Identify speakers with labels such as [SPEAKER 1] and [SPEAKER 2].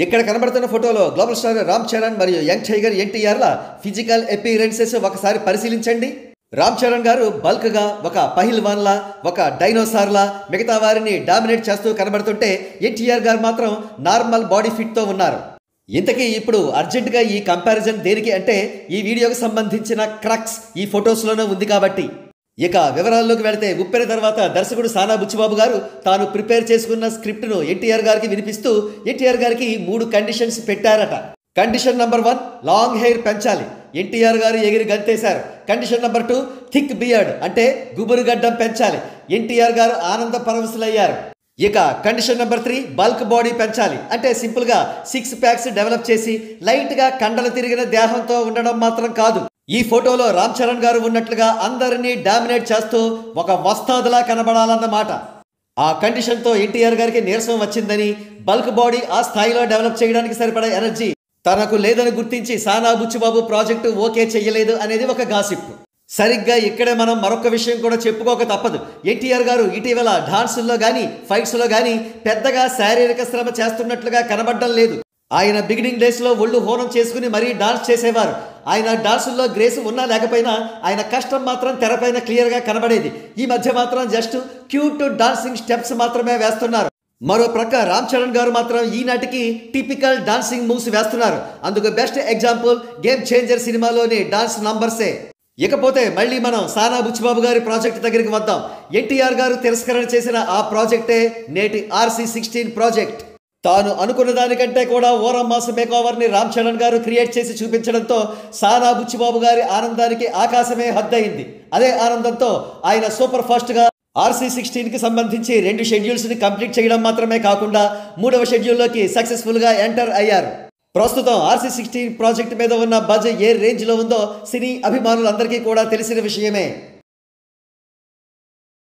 [SPEAKER 1] ఇక్కడ కనబడుతున్న ఫోటోలో గ్లోబల్ స్టార్ రామ్ చరణ్ మరియు యంగ్ టైగర్ ఎన్టీఆర్ల ఫిజికల్ అపీరెన్సెస్ ఒకసారి పరిశీలించండి. రామ్ చరణ్ గారు బల్క్ గా ఒక పహిల్వాన్లా, ఒక డైనోసార్లా మిగతా వారిని డామినేట్ చేస్తూ కనబడుతుంటే ఎన్టీఆర్ గారు మాత్రం నార్మల్ బాడీ ఫిట్ తో ఉన్నారు. ఇంతకీ ఇప్పుడు అర్జెంటుగా ఈ కంపారిజన్ దేనికి అంటే ఈ వీడియోకి సంబంధించిన క్రక్స్ ఈ ఫొటోస్లోనే ఉంది కాబట్టి. ఇక వివరాల్లోకి వెళితే ఉప్పెన తర్వాత దర్శకుడు సానా బుచ్చిబాబు గారు తాను ప్రిపేర్ చేసుకున్న స్క్రిప్ట్ను ఎన్టీఆర్ గారికి వినిపిస్తూ ఎన్టీఆర్ గారికి 3 కండిషన్స్ పెట్టారట. కండిషన్ నంబర్ 1 లాంగ్ హెయిర్ పెంచాలి, ఎన్టీఆర్ గారు ఎగిరి గంతేశారు. కండిషన్ నంబర్ 2 థిక్ బియర్డ్ అంటే గుబురు గడ్డం పెంచాలి, ఎన్టీఆర్ గారు ఆనంద పరవశులయ్యారు. ఇక కండిషన్ నెంబర్ 3 బల్క్ బాడీ పెంచాలి అంటే సింపుల్గా 6 ప్యాక్స్ డెవలప్ చేసి లైట్గా కండలు తిరిగిన దేహంతో ఉండడం మాత్రం కాదు. ఈ ఫోటోలో రామ్ చరణ్ గారు ఉన్నట్లుగా అందరినీ డామినేట్ చేస్తూ ఒక వస్తాదులా కనబడాలన్నమాట. ఆ కండిషన్తో ఎన్టీఆర్ గారికి నీరసం వచ్చిందని, బల్క్ బాడీ ఆ స్థాయిలో డెవలప్ చేయడానికి సరిపడా ఎనర్జీ తనకు లేదని గుర్తించి సానా బుచ్చిబాబు ప్రాజెక్టు ఓకే చెయ్యలేదు అనేది ఒక గాసిప్. సరిగ్గా ఇక్కడే మనం మరొక విషయం కూడా చెప్పుకోక తప్పదు. ఎన్టీఆర్ గారు ఇటీవల డాన్సుల్లో కానీ ఫైట్స్లో కానీ పెద్దగా శారీరక శ్రమ చేస్తున్నట్లుగా కనబడడం లేదు. ఆయన బిగినింగ్ డేస్లో ఒళ్ళు హోనం చేసుకుని మరీ డాన్స్ చేసేవారు. ఆయన డాన్సుల్లో గ్రేస్ ఉన్నా లేకపోయినా ఆయన కష్టం మాత్రం తెరపైన క్లియర్గా కనబడేది. ఈ మధ్య మాత్రం జస్ట్ క్యూట్ డాన్సింగ్ స్టెప్స్ మాత్రమే వేస్తున్నారు. మరో ప్రక్క రామ్ చరణ్ గారు మాత్రం ఈనాటికి టిపికల్ డాన్సింగ్ మూవ్స్ వేస్తున్నారు. అందుకు బెస్ట్ ఎగ్జాంపుల్ గేమ్ చేంజర్ సినిమాలోని డాన్స్ నంబర్సే. ఇకపోతే మళ్ళీ మనం సానా బుచ్చిబాబు గారి ప్రాజెక్ట్ దగ్గరికి వద్దాం. ఎన్టీఆర్ గారు తిరస్కరణ చేసిన ఆ ప్రాజెక్టే నేటి RC16 ప్రాజెక్ట్. తాను అనుకున్న దానికంటే కూడా ఓరం మాస్ మేకోవర్ని రామ్ చరణ్ గారు క్రియేట్ చేసి చూపించడంతో సానా బుచ్చిబాబు గారి ఆనందానికి ఆకాశమే హద్దయింది. అదే ఆనందంతో ఆయన సూపర్ ఫాస్ట్గా RC16కి సంబంధించి 2 షెడ్యూల్స్ని కంప్లీట్ చేయడం మాత్రమే కాకుండా 3వ షెడ్యూల్లోకి సక్సెస్ఫుల్గా ఎంటర్ అయ్యారు. ప్రస్తుతం RC16 ప్రాజెక్ట్ మీద ఉన్న బజ్ ఏ రేంజ్లో ఉందో సినీ అభిమానులందరికీ కూడా తెలిసిన విషయమే.